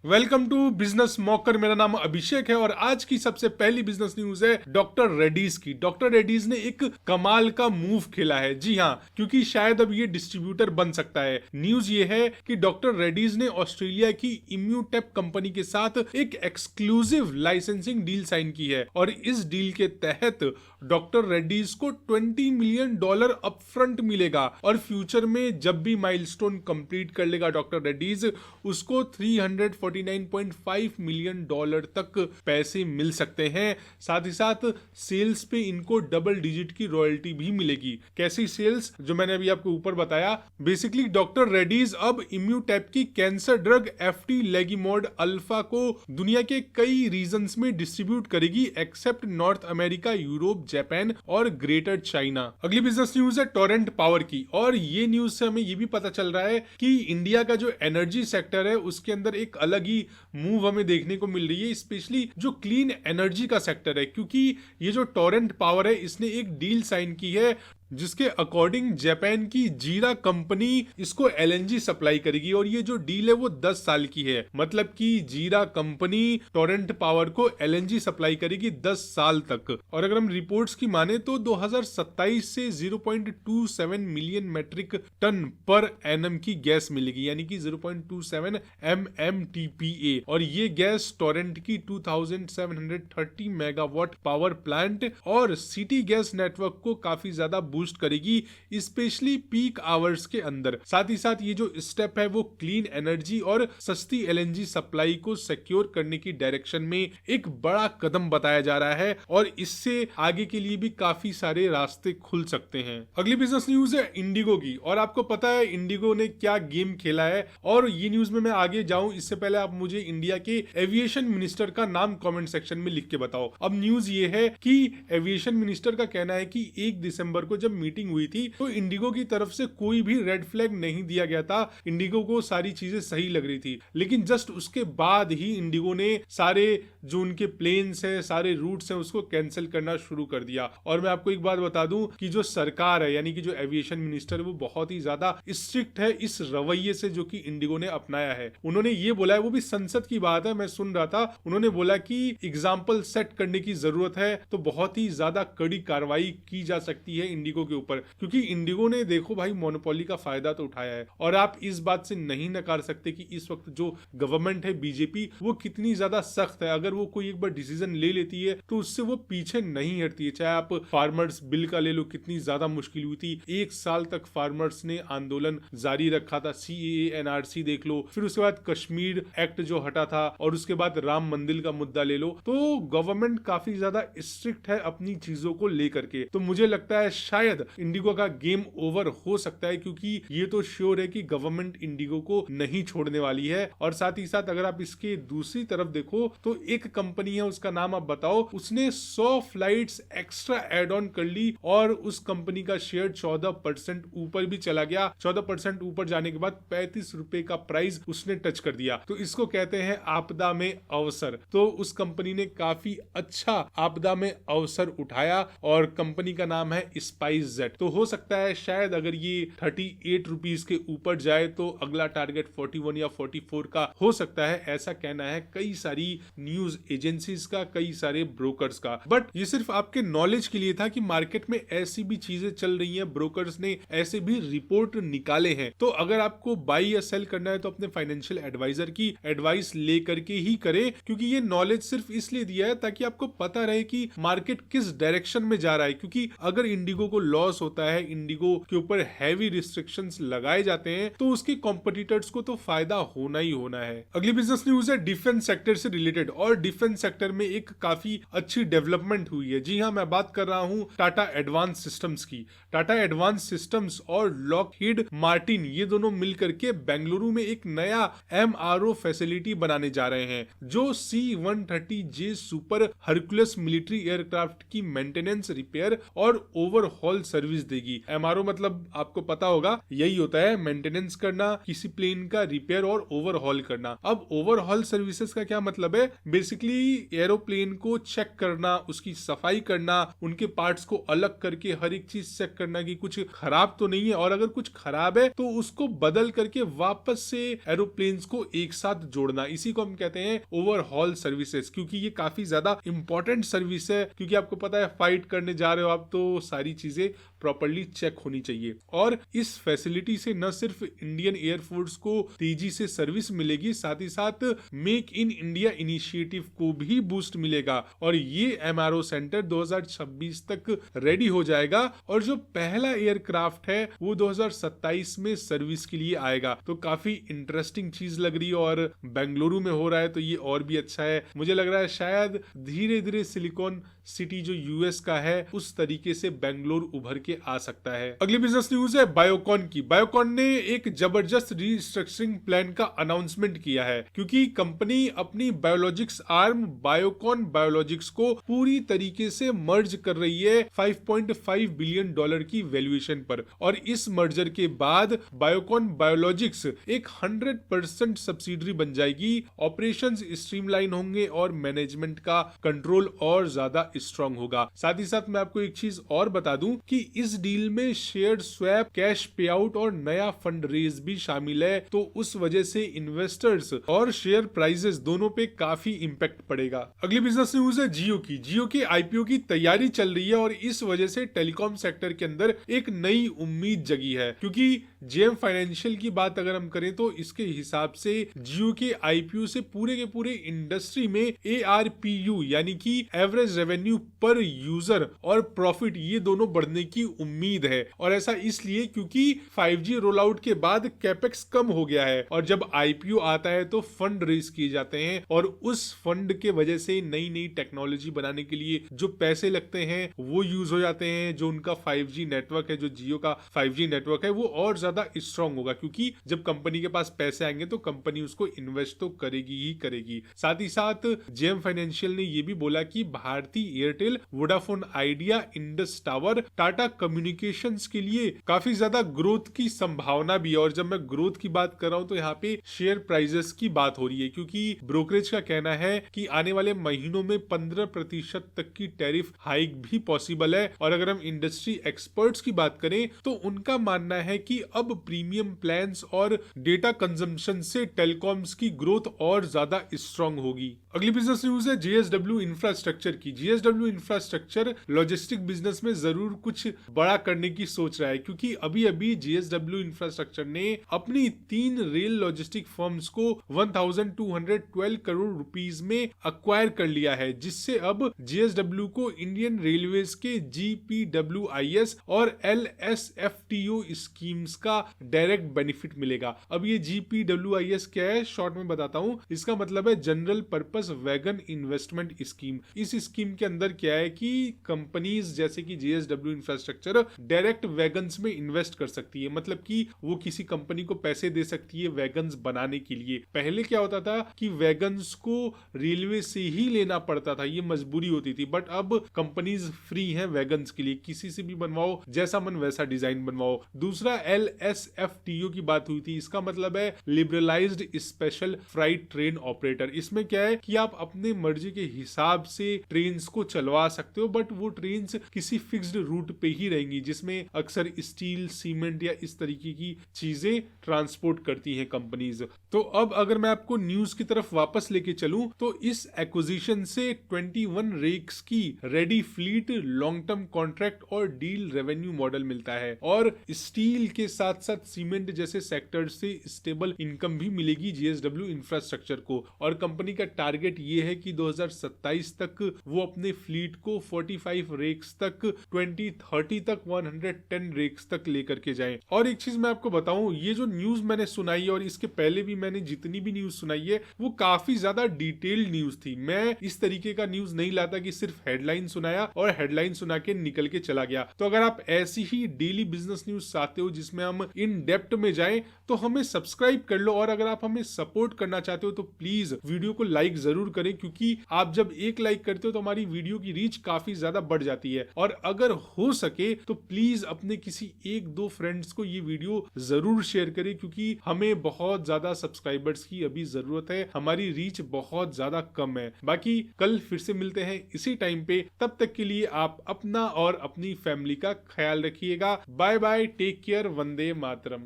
Welcome to business मॉकर। मेरा नाम अभिषेक है और आज की सबसे पहली बिजनेस न्यूज है डॉक्टर रेड्डीज की। डॉक्टर रेड्डीज ने एक कमाल का मूव खेला है। जी हाँ, क्योंकि शायद अब ये डिस्ट्रीब्यूटर बन सकता है। न्यूज ये है कि डॉक्टर रेड्डीज ने ऑस्ट्रेलिया की इम्यूटेप कंपनी के साथ एक एक्सक्लूसिव लाइसेंसिंग डील साइन की है और इस डील के तहत डॉक्टर रेड्डीज को $20 मिलियन अपफ्रंट मिलेगा और फ्यूचर में जब भी माइलस्टोन कंप्लीट कर लेगा डॉक्टर रेड्डीज, उसको $349.5 मिलियन तक पैसे मिल सकते हैं। साथ ही साथ सेल्स पे इनको डबल डिजिट की रॉयल्टी भी मिलेगी। कैसी सेल्स? जो मैंने अभी आपको ऊपर बताया। बेसिकली डॉक्टर रेड्डीज अब इम्यूटेप की cancer drug eftilagimod alpha को दुनिया के कई रीजन्स में डिस्ट्रीब्यूट करेगी except North America, Europe, Japan और ग्रेटर चाइना। अगली बिजनेस न्यूज है टोरेंट पावर की और ये न्यूज से हमें ये भी पता चल रहा है कि इंडिया का जो एनर्जी सेक्टर है उसके अंदर एक अलग ही मूव हमें देखने को मिल रही है, स्पेशली जो क्लीन एनर्जी का सेक्टर है। क्योंकि ये जो टोरेंट पावर है इसने एक डील साइन की है जिसके अकॉर्डिंग जापान की जीरा कंपनी इसको एलएनजी सप्लाई करेगी और ये जो डील है वो 10 साल की है। मतलब कि जीरा कंपनी टोरेंट पावर को एलएनजी सप्लाई करेगी 10 साल तक। और अगर हम रिपोर्ट्स की माने तो 2027 से 0.27 मिलियन मेट्रिक टन पर एनम की गैस मिलेगी, यानी कि 0.27 MMTPA। और ये गैस टोरेंट की 2730 मेगावाट पावर प्लांट और सिटी गैस नेटवर्क को काफी ज्यादा बूस्ट करेगी, स्पेशली पीक आवर्स के अंदर। साथ ही साथ ये जो स्टेप है वो क्लीन एनर्जी और सस्ती एलएनजी सप्लाई को सिक्योर करने की डायरेक्शन में एक बड़ा कदम बताया जा रहा है और इससे आगे के लिए भी काफी सारे रास्ते खुल सकते हैं। अगली बिजनेस न्यूज है इंडिगो की और आपको पता है इंडिगो ने क्या गेम खेला है। और ये न्यूज में मैं आगे जाऊं इससे पहले आप मुझे इंडिया के एविएशन मिनिस्टर का नाम कमेंट सेक्शन में लिख के बताओ। अब न्यूज ये है कि एविएशन मिनिस्टर का कहना है कि 1 दिसंबर को जब मीटिंग हुई थी तो इंडिगो की तरफ से कोई भी रेड फ्लैग नहीं दिया गया था। इंडिगो को सारी चीजें सही लग रही थी, लेकिन जस्ट उसके बाद ही इंडिगो ने सारे जो उनके प्लेन्स है, सारे रूट्स हैं, उसको कैंसिल करना शुरू कर दिया। और मैं आपको एक बात बता दूं कि जो सरकार है यानी कि जो एविएशन मिनिस्टर है वो बहुत ही ज्यादा स्ट्रिक्ट है इस रवैये से जो कि इंडिगो ने अपनाया है। उन्होंने ये बोला है, वो भी संसद की बात है, मैं सुन रहा था, उन्होंने बोला कि एग्जाम्पल सेट करने की जरूरत है तो बहुत ही ज्यादा कड़ी कार्रवाई की जा सकती है इंडिगो के ऊपर। क्योंकि इंडिगो ने देखो भाई मोनोपोली का फायदा तो उठाया है और आप इस बात से नहीं नकार सकते कि इस वक्त जो गवर्नमेंट है बीजेपी वो कितनी ज्यादा सख्त है। अगर वो कोई एक बार डिसीजन ले लेती है तो उससे वो पीछे नहीं हटती है। चाहे आप फार्मर्स बिल का ले लो, कितनी ज्यादा मुश्किल हुई थी, 1 साल तक फार्मर्स ने आंदोलन जारी रखा था। CAA NRC देख लो, फिर उसके बाद कश्मीर एक्ट जो हटा था और उसके बाद राम मंदिर का मुद्दा ले लो। तो गवर्नमेंट काफी ज्यादा स्ट्रिक्ट है अपनी चीजों को लेकर के। तो मुझे लगता है शायद इंडिगो का गेम ओवर हो सकता है, क्योंकि ये तो श्योर है कि गवर्नमेंट इंडिगो को नहीं छोड़ने वाली है। और साथ ही साथ अगर आप इसके दूसरी तरफ देखो तो एक कंपनी है, उसका नाम आप बताओ, उसने 100 फ्लाइट्स एक्स्ट्रा एड ऑन कर ली और उस कंपनी का शेयर 14% ऊपर भी चला गया। 14% ऊपर जाने के बाद 35 रुपए का प्राइस उसने टच कर दिया। तो इसको कहते हैं आपदा में अवसर। तो उस कंपनी ने काफी अच्छा आपदा में अवसर उठाया और कंपनी का नाम है स्पाइस जेट। तो हो सकता है शायद अगर ये 38 रुपीज के ऊपर जाए तो अगला टारगेट 41 या 44 का हो सकता है, ऐसा कहना है कई सारी न्यूज एजेंसीज का, कई सारे ब्रोकर्स का। बट ये सिर्फ आपके नॉलेज के लिए था कि मार्केट में ऐसी भी चीजें चल रही हैं, ब्रोकर्स ने ऐसे भी रिपोर्ट निकाले हैं। तो अगर आपको बाई या सेल करना है तो अपने फाइनेंशियल एडवाइजर की एडवाइस लेकर के ही करें, क्योंकि ये नॉलेज सिर्फ इसलिए दिया है ताकि आपको पता रहे कि मार्केट किस डायरेक्शन में जा रहा है। क्योंकि अगर इंडिगो को लॉस होता है, इंडिगो के ऊपर हैवी रिस्ट्रिक्शंस लगाए जाते हैं, तो उसके कॉम्पिटिटर्स को तो फायदा होना ही होना है। अगली बिजनेस न्यूज है डिफेंस सेक्टर से रिलेटेड और डिफेंस सेक्टर में एक काफी अच्छी डेवलपमेंट हुई है। जी हाँ, मैं बात कर रहा हूँ टाटा एडवांस सिस्टम्स की। टाटा एडवांस सिस्टम्स और लॉकहीड मार्टिन ये दोनों मिलकर के बेंगलुरु में एक नया MRO फैसिलिटी बनाने जा रहे हैं जो C-130J super Hercules military aircraft की मेंटेनेंस, रिपेयर और ओवरहॉल ओवरहॉल सर्विस देगी। MRO मतलब आपको पता होगा यही होता है, मेंटेनेंस करना, किसी प्लेन का रिपेयर और ओवरहॉल करना। अब ओवरहॉल सर्विसेज का क्या मतलब है? बेसिकली एरोप्लेन को चेक करना, उसकी सफाई करना, उनके पार्ट्स को अलग करके हर एक चीज चेक करना कि कुछ खराब तो नहीं है, और अगर कुछ खराब है तो उसको बदल करके वापस से एरोप्लेन्स को एक साथ जोड़ना। इसी को हम कहते हैं ओवरहॉल सर्विसेज, क्योंकि ये काफी ज्यादा इंपॉर्टेंट सर्विस है, क्योंकि आपको पता है फाइट करने जा रहे हो आप तो सारी चीजें प्रॉपर्ली चेक होनी चाहिए। और इस फैसिलिटी से न सिर्फ इंडियन एयरफोर्स को तेजी से सर्विस मिलेगी, साथ ही साथ मेक इन इंडिया इनिशिएटिव को भी बूस्ट मिलेगा। और ये MRO सेंटर 2026 तक रेडी हो जाएगा, और जो पहला एयरक्राफ्ट है वो 2027 में सर्विस के लिए आएगा। तो काफी इंटरेस्टिंग चीज लग रही है, और बेंगलुरु में हो रहा है तो ये और भी अच्छा है। मुझे लग रहा है शायद धीरे धीरे सिलिकॉन सिटी जो यूएस का है उस तरीके से बेंगलुरु उभर के आ सकता है। अगली बिजनेस न्यूज है बायोकॉन की। बायोकॉन ने एक जबरदस्त रीस्ट्रक्चरिंग प्लान का अनाउंसमेंट किया है, क्योंकि कंपनी अपनी बायोलॉजिक्स आर्म बायोकॉन बायोलॉजिक्स को पूरी तरीके से मर्ज कर रही है 5.5 बिलियन डॉलर की वैल्यूएशन पर। और इस मर्जर के बाद बायोकॉन बायोलॉजिक्स एक 100% सब्सिडरी बन जाएगी, ऑपरेशंस स्ट्रीमलाइन होंगे और मैनेजमेंट का कंट्रोल और ज्यादा स्ट्रांग होगा। साथ ही साथ मैं आपको एक चीज और बता दूं कि इस डील में शेयर स्वैप, कैश पे आउट और नया फंड रेज भी शामिल है, तो उस वजह से इन्वेस्टर्स और शेयर प्राइसेस दोनों पे काफी इंपैक्ट पड़ेगा। अगली बिजनेस न्यूज है जियो की। जियो के आईपीओ की तैयारी चल रही है, और इस वजह से टेलीकॉम सेक्टर के अंदर एक नई उम्मीद जगी है, क्योंकि जेएम फाइनेंशियल की बात अगर हम करें तो इसके हिसाब से जियो के आईपीओ से पूरे के पूरे इंडस्ट्री में ARPU यानी कि एवरेज रेवेन्यू पर यूजर और प्रॉफिट, ये दोनों बढ़ने की उम्मीद है। और ऐसा इसलिए क्योंकि 5G रोल आउट के बाद कैपेक्स कम हो गया है, और जब आईपीओ आता है तो फंड रेज किए जाते हैं, और उस फंड के वजह से नई नई टेक्नोलॉजी बनाने के लिए जो पैसे लगते हैं वो यूज हो जाते हैं। जो उनका 5G नेटवर्क है, जो जियो का 5G नेटवर्क है, वो और ज्यादा स्ट्रांग होगा, क्योंकि जब कंपनी के पास पैसे आएंगे तो कंपनी उसको इन्वेस्ट तो करेगी ही करेगी। साथ ही साथ जेएम फाइनेंशियल ने ये भी बोला कि Bharti Airtel, Vodafone Idea, Indus tower, Tata communications के लिए काफी ज्यादा ग्रोथ की संभावना भी है। और जब मैं ग्रोथ की बात कर रहा हूं तो यहाँ पे शेयर प्राइजेस की बात हो रही है, क्योंकि ब्रोकरेज का कहना है कि आने वाले महीनों में 15% तक की टैरिफ हाइक भी पॉसिबल है। और अगर हम इंडस्ट्री एक्सपर्ट्स की बात करें तो उनका मानना है कि अब प्रीमियम प्लान्स और डेटा कंजम्पशन से टेलीकॉम्स की ग्रोथ और ज्यादा स्ट्रांग होगी। अगली बिजनेस न्यूज है JSW इंफ्रास्ट्रक्चर की। JSW इंफ्रास्ट्रक्चर लॉजिस्टिक बिजनेस में जरूर कुछ बड़ा करने की सोच रहा है, क्योंकि अभी अभी JSW इंफ्रास्ट्रक्चर ने अपनी 3 रेल लॉजिस्टिक फर्म्स को 1212 करोड़ रुपीस में अक्वायर कर लिया है, जिससे अब JSW को इंडियन रेलवेज के GPWIS और LSFTO स्कीम्स का डायरेक्ट बेनिफिट मिलेगा। अब ये GPWIS क्या है, शॉर्ट में बताता हूँ। इसका मतलब है general purpose wagon investment scheme. इस स्कीम के अंदर क्या है कि कंपनीज जैसे कि JSW इंफ्रास्ट्रक्चर डायरेक्ट वैगन्स में इन्वेस्ट कर सकती है, मतलब कि वो किसी कंपनी को पैसे दे सकती है वैगन्स बनाने के लिए। पहले क्या होता था कि वैगन्स को रेलवे से ही लेना पड़ता था, ये मजबूरी होती थी, बट अब कंपनीज फ्री हैं वैगन्स के लिए, किसी से भी बनवाओ, जैसा मन वैसा डिजाइन बनवाओ। दूसरा LSFTO की बात हुई थी, इसका मतलब है liberalised special freight train operator. इसमें क्या है कि आप अपने मर्जी के हिसाब से ट्रेन्स को चलवा सकते हो, बट वो ट्रेन्स किसी फिक्स्ड रूट पे ही रहेंगी, जिसमें अक्सर स्टील, सीमेंट या इस तरीके की चीजें ट्रांसपोर्ट करती हैं कंपनीज। तो अब अगर मैं आपको न्यूज की तरफ वापस लेके चलूं तो इस एक्विजिशन से 21 रेक्स की ready fleet, long term contract और डील रेवेन्यू मॉडल मिलता है, और स्टील के साथ साथ सीमेंट जैसे सेक्टर से स्टेबल इनकम भी मिलेगी JSW इंफ्रास्ट्रक्चर को। और कंपनी का टारगेट ये है कि 2027 तक वो अपने फ्लीट को 45 रेक्स तक, 2030 तक 110 रेक्स तक लेकर के जाएं। और एक चीज मैं आपको बताऊं, ये जो न्यूज मैंने सुनाई और इसके पहले भी मैंने जितनी भी न्यूज सुनाई है वो काफी ज्यादा डिटेल्ड न्यूज थी। मैं इस तरीके का न्यूज नहीं लाता कि सिर्फ हेडलाइन सुनाया और हेडलाइन सुना के निकल के चला गया। तो अगर आप ऐसी ही डेली बिजनेस न्यूज चाहते हो जिसमें हम इन डेप्थ में जाएं तो हमें सब्सक्राइब कर लो, और अगर आप हमें सपोर्ट करना चाहते हो तो प्लीज वीडियो को लाइक जरूर करें, क्योंकि आप जब एक लाइक करते हो तो हमारी वीडियो की रीच काफी ज्यादा बढ़ जाती है। और अगर हो सके तो प्लीज अपने किसी एक दो फ्रेंड्स को ये वीडियो जरूर शेयर करें, क्योंकि हमें बहुत ज्यादा सब्सक्राइबर्स की अभी जरूरत है, हमारी रीच बहुत ज्यादा कम है। बाकी कल फिर से मिलते हैं इसी टाइम पे, तब तक के लिए आप अपना और अपनी फैमिली का ख्याल रखिएगा। Bye bye, take care, Vande Mataram.